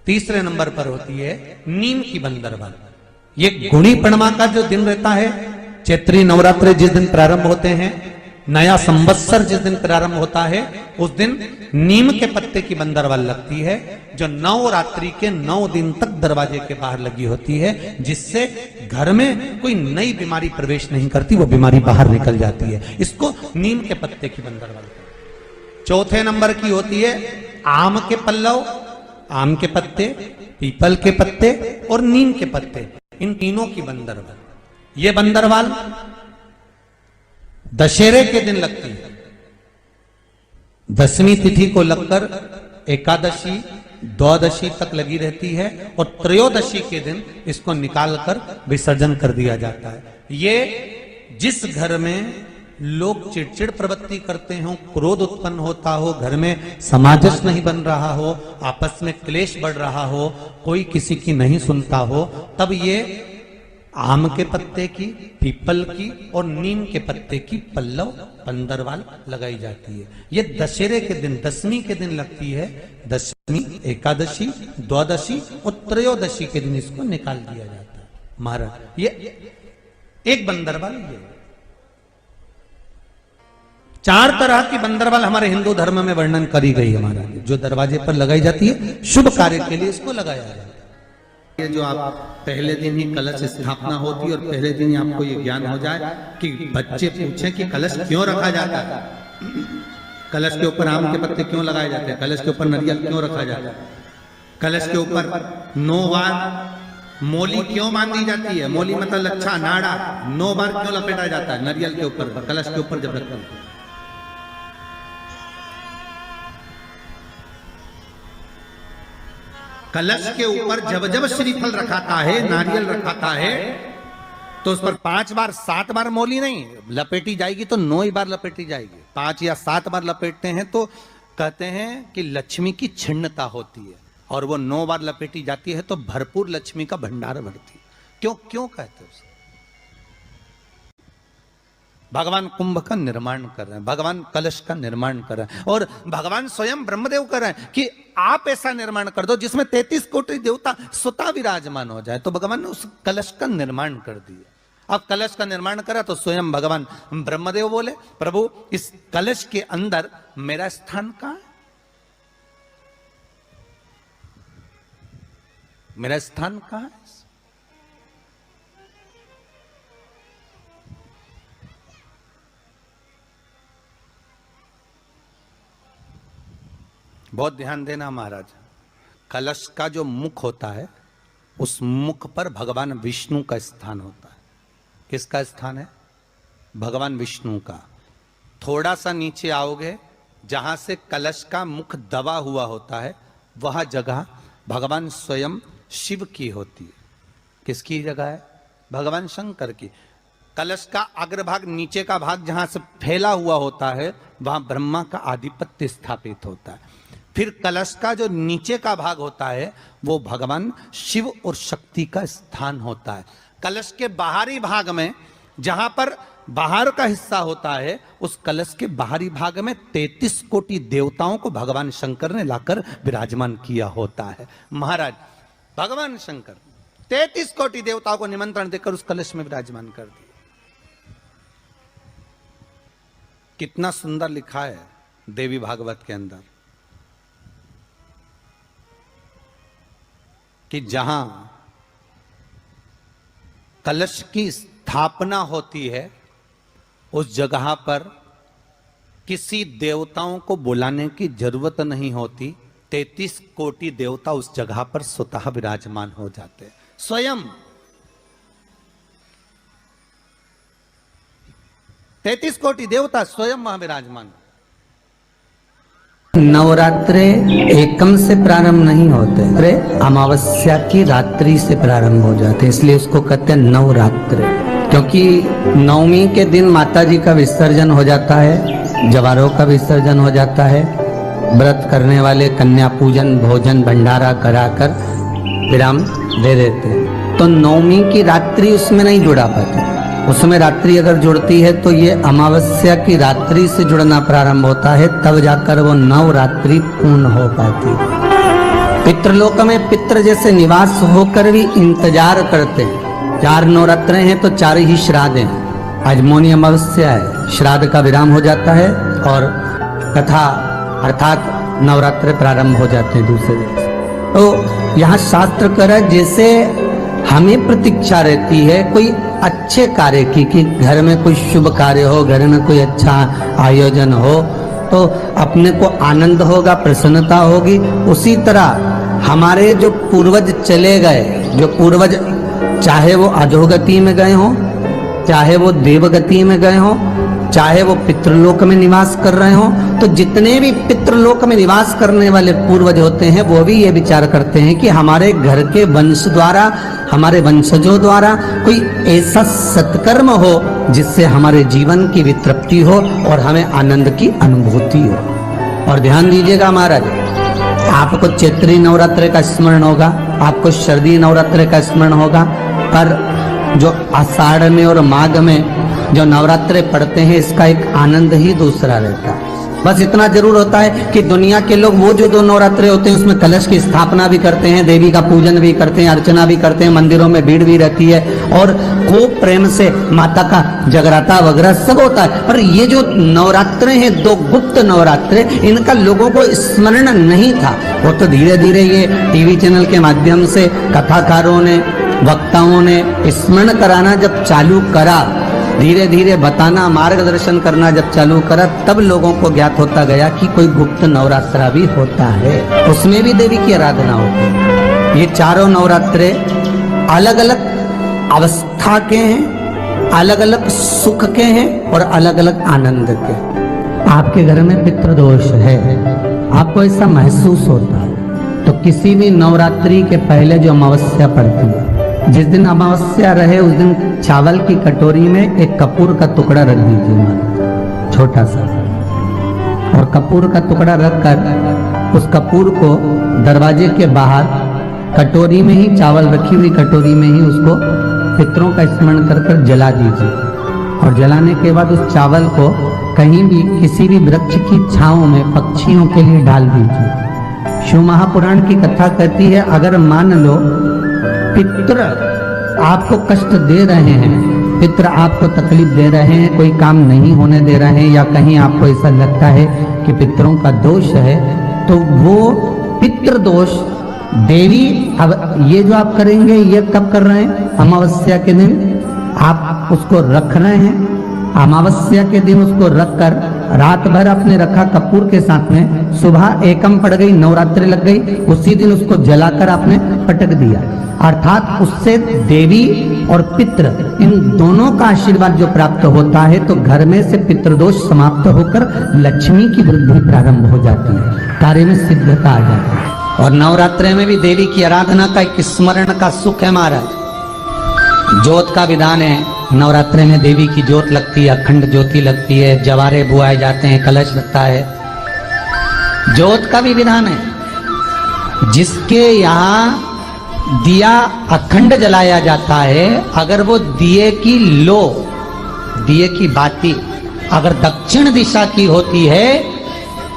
तीसरे नंबर पर होती है नीम की बंदरवाल। ये गुणी पूर्णिमा का जो दिन रहता है, चैत्री नवरात्र जिस दिन प्रारंभ होते हैं, नया संवत्सर जिस दिन प्रारंभ होता है, उस दिन नीम के पत्ते की बंदरवाल लगती है, जो नवरात्रि के 9 दिन तक दरवाजे के बाहर लगी होती है, जिससे घर में कोई नई बीमारी प्रवेश नहीं करती, वो बीमारी बाहर निकल जाती है। इसको नीम के पत्ते की बंदरवाल। चौथे नंबर की होती है आम के पल्लव, आम के पत्ते, पीपल के पत्ते और नीम के पत्ते, इन तीनों की बंदरवाल। ये बंदरवाल दशहरे के दिन लगती है। दसवीं तिथि को लगकर एकादशी द्वादशी तक लगी रहती है और त्रयोदशी के दिन इसको निकालकर विसर्जन कर दिया जाता है। ये जिस घर में लोग चिड़चिड़ प्रवृत्ति करते हो, क्रोध उत्पन्न होता हो, घर में सामंजस्य नहीं बन रहा हो, आपस में क्लेश बढ़ रहा हो, कोई किसी की नहीं सुनता हो, तब ये आम के पत्ते की, पीपल की और नीम के पत्ते की पल्लव बंदरवाल लगाई जाती है। ये दशहरे के दिन, दसवीं के दिन लगती है। दसवीं, एकादशी, द्वादशी और त्रयोदशी के दिन इसको निकाल दिया जाता है। महाराज ये एक बंदरवाल, ये 4 तरह की बंदरवाल हमारे हिंदू धर्म में वर्णन करी गई है महाराज, जो दरवाजे पर लगाई जाती है, शुभ कार्य के लिए इसको लगाया जाता है। ये जो आप पहले दिन ही कलश स्थापना होती है और पहले दिन ही आपको ये ज्ञान हो जाए कि बच्चे पूछें कि कलश क्यों रखा जाता है, कलश के ऊपर आम के पत्ते क्यों लगाए जाते हैं, कलश के ऊपर नारियल क्यों रखा जाता है, कलश के ऊपर 9 बार मोली क्यों बांधी जाती है, मोली मतलब लच्छा नाड़ा 9 बार क्यों लपेटा जाता है नारियल के ऊपर, कलश के ऊपर जब रखते हैं। कलश के ऊपर जब जब श्रीफल रखाता है, नारियल रखाता है, तो उस पर 5 बार 7 बार मोली नहीं लपेटी जाएगी, तो 9 ही बार लपेटी जाएगी। 5 या 7 बार लपेटते हैं तो कहते हैं कि लक्ष्मी की छिन्नता होती है, और वो 9 बार लपेटी जाती है तो भरपूर लक्ष्मी का भंडार भरती है। क्यों क्यों कहते हैं? भगवान कुंभ का निर्माण कर रहे हैं, भगवान कलश का निर्माण कर रहे हैं, और भगवान स्वयं ब्रह्मदेव कर रहे हैं कि आप ऐसा निर्माण कर दो जिसमें 33 कोटि देवता स्वतः विराजमान हो जाए। तो भगवान ने उस कलश का निर्माण कर दिया। अब कलश का निर्माण करा तो स्वयं भगवान ब्रह्मदेव बोले, प्रभु इस कलश के अंदर मेरा स्थान कहां है, मेरा स्थान कहां है? बहुत ध्यान देना महाराज, कलश का जो मुख होता है, उस मुख पर भगवान विष्णु का स्थान होता है। किसका स्थान है? भगवान विष्णु का। थोड़ा सा नीचे आओगे, जहां से कलश का मुख दबा हुआ होता है, वह जगह भगवान स्वयं शिव की होती है। किसकी जगह है? भगवान शंकर की। कलश का अग्रभाग, नीचे का भाग जहां से फैला हुआ होता है, वहां ब्रह्मा का आधिपत्य स्थापित होता है। फिर कलश का जो नीचे का भाग होता है, वो भगवान शिव और शक्ति का स्थान होता है। कलश के बाहरी भाग में, जहां पर बाहर का हिस्सा होता है, उस कलश के बाहरी भाग में 33 कोटि देवताओं को भगवान शंकर ने लाकर विराजमान किया होता है। महाराज भगवान शंकर 33 कोटि देवताओं को निमंत्रण देकर उस कलश में विराजमान कर दिया। कितना सुंदर लिखा है देवी भागवत के अंदर कि जहां कलश की स्थापना होती है, उस जगह पर किसी देवताओं को बुलाने की जरूरत नहीं होती। 33 कोटि देवता उस जगह पर स्वतः विराजमान हो जाते हैं। स्वयं 33 कोटि देवता स्वयं वहां विराजमान। नवरात्रे एकम से प्रारंभ नहीं होते, अरे अमावस्या की रात्रि से प्रारंभ हो जाते हैं, इसलिए उसको कहते हैं नवरात्रे। क्योंकि नवमी के दिन माता जी का विसर्जन हो जाता है, जवारों का विसर्जन हो जाता है। व्रत करने वाले कन्या पूजन, भोजन, भंडारा कराकर विराम दे देते हैं। तो नवमी की रात्रि उसमें नहीं जुड़ा पाती। उसमें रात्रि अगर जुड़ती है तो ये अमावस्या की रात्रि से जुड़ना प्रारंभ होता है, तब जाकर वो नवरात्रि पूर्ण हो पाती है। पितृलोक में पितृ जैसे निवास होकर भी इंतजार करते हैं। 4 नवरात्र हैं तो 4 ही श्राद्ध हैं। आज मौनी अमावस्या है, श्राद्ध का विराम हो जाता है और कथा अर्थात नवरात्र प्रारंभ हो जाते हैं दूसरे दिन। तो यहाँ शास्त्र कह रहा है जैसे हमें प्रतीक्षा रहती है कोई अच्छे कार्य की, कि घर में कोई शुभ कार्य हो, घर में कोई अच्छा आयोजन हो तो अपने को आनंद होगा, प्रसन्नता होगी। उसी तरह हमारे जो पूर्वज चले गए, जो पूर्वज चाहे वो अधोगति में गए हों, चाहे वो देवगति में गए हों, चाहे वो पितृलोक में निवास कर रहे हों, तो जितने भी पितृलोक में निवास करने वाले पूर्वज होते हैं वो भी ये विचार करते हैं कि हमारे घर के वंश द्वारा, हमारे वंशजों द्वारा कोई ऐसा सत्कर्म हो जिससे हमारे जीवन की वितृप्ति हो और हमें आनंद की अनुभूति हो। और ध्यान दीजिएगा महाराज, आपको चैत्री नवरात्र का स्मरण होगा, आपको शरदी नवरात्र का स्मरण होगा, पर जो आषाढ़ में और माघ में जो नवरात्रे पढ़ते हैं इसका एक आनंद ही दूसरा रहता है। बस इतना जरूर होता है कि दुनिया के लोग वो जो 2 नवरात्रे होते हैं उसमें कलश की स्थापना भी करते हैं, देवी का पूजन भी करते हैं, अर्चना भी करते हैं, मंदिरों में भीड़ भी रहती है और खूब प्रेम से माता का जगराता वगैरह सब होता है। पर ये जो नवरात्रे हैं 2 गुप्त नवरात्रे, इनका लोगों को स्मरण नहीं था। वो तो धीरे धीरे ये टीवी चैनल के माध्यम से कथाकारों ने, वक्ताओं ने स्मरण कराना जब चालू करा, धीरे धीरे बताना, मार्गदर्शन करना जब चालू करा, तब लोगों को ज्ञात होता गया कि कोई गुप्त नवरात्रा भी होता है, उसमें भी देवी की आराधना होती है। ये 4 नवरात्रे अलग अलग अवस्था के हैं, अलग अलग सुख के हैं और अलग अलग आनंद के। आपके घर में पितृदोष है, आपको ऐसा महसूस होता है, तो किसी भी नवरात्रि के पहले जो अमावस्या पड़ती है, जिस दिन अमावस्या रहे उस दिन चावल की कटोरी में एक कपूर का टुकड़ा रख दीजिए, छोटा सा, और कपूर का टुकड़ा रखकर उस कपूर को दरवाजे के बाहर कटोरी में ही, चावल रखी हुई कटोरी में ही उसको पितरों का स्मरण कर कर जला दीजिए। और जलाने के बाद उस चावल को कहीं भी किसी भी वृक्ष की छांव में पक्षियों के लिए डाल दीजिए। शिव महापुराण की कथा कहती है, अगर मान लो पितृ आपको कष्ट दे रहे हैं, पितृ आपको तकलीफ दे रहे हैं, कोई काम नहीं होने दे रहे हैं, या कहीं आपको ऐसा लगता है कि पितरों का दोष है, तो वो पितृ दोष देवी, अब ये जो आप करेंगे ये कब कर रहे हैं? अमावस्या के दिन आप उसको रख रहे हैं, अमावस्या के दिन उसको रखकर रात भर आपने रखा कपूर के साथ में, सुबह एकम पड़ गई, नवरात्रि लग गई, उसी दिन उसको जलाकर आपने पटक दिया। अर्थात उससे देवी और पितृ इन दोनों का आशीर्वाद जो प्राप्त होता है, तो घर में से पितृदोष समाप्त होकर लक्ष्मी की वृद्धि प्रारंभ हो जाती है, कार्य में सिद्धता आ जाती है। और नवरात्रि में भी देवी की आराधना का एक स्मरण का सुख है महाराज। ज्योत का विधान है, नवरात्रि में देवी की ज्योत लगती है, अखंड ज्योति लगती है, जवारे बुआए जाते हैं, कलश लगता है। ज्योत का भी विधान है, जिसके यहाँ दिया अखंड जलाया जाता है, अगर वो दिए की लो, दिए की बाती अगर दक्षिण दिशा की होती है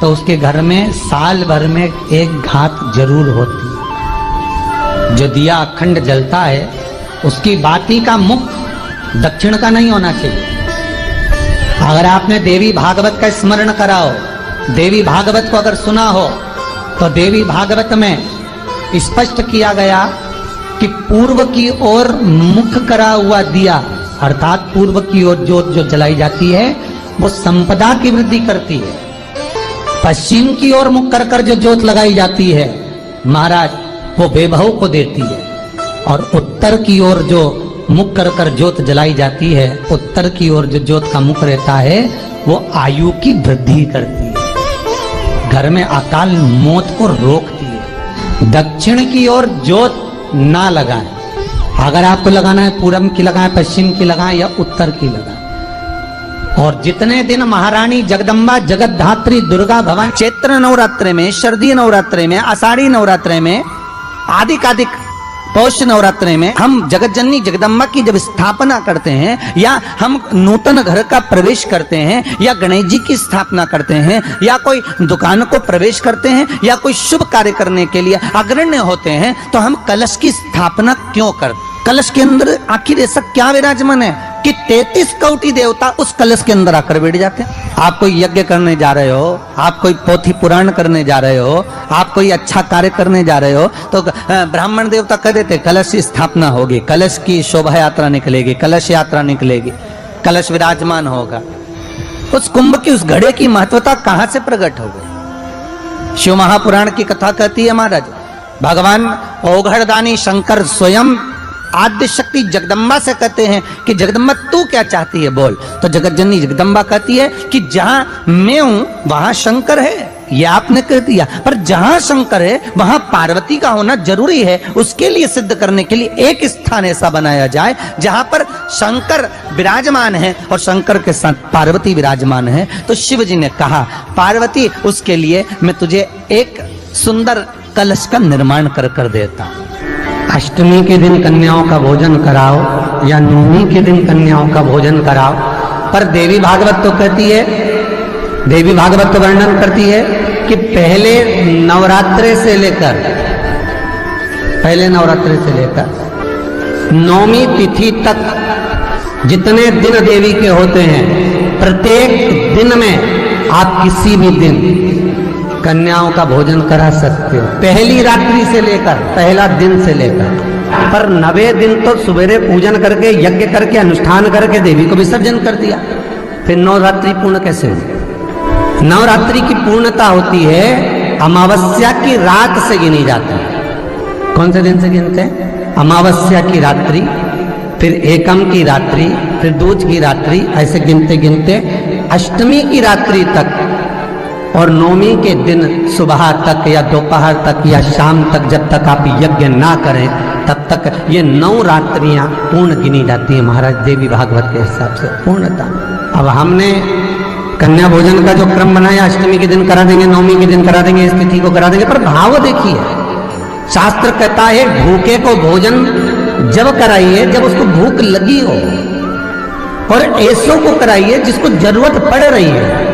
तो उसके घर में साल भर में एक घात जरूर होती है। जो दिया अखंड जलता है उसकी बाती का मुख दक्षिण का नहीं होना चाहिए। अगर आपने देवी भागवत का स्मरण करा हो, देवी भागवत को अगर सुना हो, तो देवी भागवत में स्पष्ट किया गया कि पूर्व की ओर मुख करा हुआ दिया, अर्थात पूर्व की ओर ज्योत जो जलाई जाती है वो संपदा की वृद्धि करती है। पश्चिम की ओर मुख कर कर जो ज्योत लगाई जाती है महाराज, वो वैभव को देती है। और उत्तर की ओर जो मुख कर कर ज्योत जलाई जाती है, उत्तर की ओर जो ज्योत का मुख रहता है वो आयु की वृद्धि करती है, घर में अकाल मौत को रोकती है। दक्षिण की ओर ज्योत ना लगाएं, अगर आपको लगाना है पूरब की लगाएं, पश्चिम की लगाएं या उत्तर की लगाएं। और जितने दिन महारानी जगदम्बा जगतधात्री दुर्गा भवानी चैत्र नवरात्रि में, शरदीय नवरात्रि में, आषाढ़ी नवरात्रि में आधिकाधिक पौष नवरात्रि में हम जगत जननी जगदम्बा की जब स्थापना करते हैं, या हम नूतन घर का प्रवेश करते हैं, या गणेश जी की स्थापना करते हैं, या कोई दुकान को प्रवेश करते हैं, या कोई शुभ कार्य करने के लिए अग्रण्य होते हैं, तो हम कलश की स्थापना क्यों करते? कलश के अंदर आखिर ऐसा क्या विराजमान है कि 33 कोटि देवता उस कलश के अंदर आकर बैठ जाते हैं? आप कोई यज्ञ करने जा रहे हो, आप कोई पोथी पुराण करने जा रहे हो, आप कोई अच्छा कार्य करने जा रहे हो, तो ब्राह्मण देवता कह देते कलश की स्थापना होगी, कलश की शोभा यात्रा निकलेगी, कलश यात्रा निकलेगी, कलश विराजमान होगा। उस कुंभ की उस घड़े की महत्वता कहां से प्रकट हो गई? शिव महापुराण की कथा कहती है महाराज, भगवान ओघड़दानी शंकर स्वयं आद्य शक्ति जगदम्बा से कहते हैं कि जगदम्बा तू क्या चाहती है बोल। तो जगत जननी जगदम्बा कहती है कि जहां मैं हूं वहां शंकर है, ये आपने कह दिया, पर जहां शंकर है वहां पार्वती का होना जरूरी है। उसके लिए सिद्ध करने के लिए एक स्थान ऐसा बनाया जाए जहां पर शंकर विराजमान है और शंकर के साथ पार्वती विराजमान है। तो शिव जी ने कहा पार्वती उसके लिए मैं तुझे एक सुंदर कलश का निर्माण कर देता हूं। अष्टमी के दिन कन्याओं का भोजन कराओ या नवमी के दिन कन्याओं का भोजन कराओ, पर देवी भागवत तो कहती है, देवी भागवत तो वर्णन करती है कि पहले नवरात्रि से लेकर नवमी तिथि तक जितने दिन देवी के होते हैं, प्रत्येक दिन में आप किसी भी दिन कन्याओं का भोजन करा सकते हो, पहली रात्रि से लेकर, पहला दिन से लेकर। पर 9वें दिन तो सवेरे पूजन करके यज्ञ करके अनुष्ठान करके देवी को विसर्जन कर दिया, फिर नवरात्रि पूर्ण कैसे हुई? नवरात्रि की पूर्णता होती है अमावस्या की रात से गिनी जाती है। कौन से दिन से गिनते हैं? अमावस्या की रात्रि, फिर एकम की रात्रि, फिर दूज की रात्रि, ऐसे गिनते गिनते अष्टमी की रात्रि तक और नवमी के दिन सुबह तक या दोपहर तक या शाम तक, जब तक आप यज्ञ ना करें तब तक ये 9 रात्रियां पूर्ण गिनी जाती है महाराज देवी भागवत के हिसाब से पूर्णता। अब हमने कन्या भोजन का जो क्रम बनाया, अष्टमी के दिन करा देंगे, नवमी के दिन करा देंगे, इस तिथि को करा देंगे, पर भाव देखिए, शास्त्र कहता है भूखे को भोजन जब कराइए जब उसको भूख लगी हो, और ऐसों को कराइए जिसको जरूरत पड़ रही है।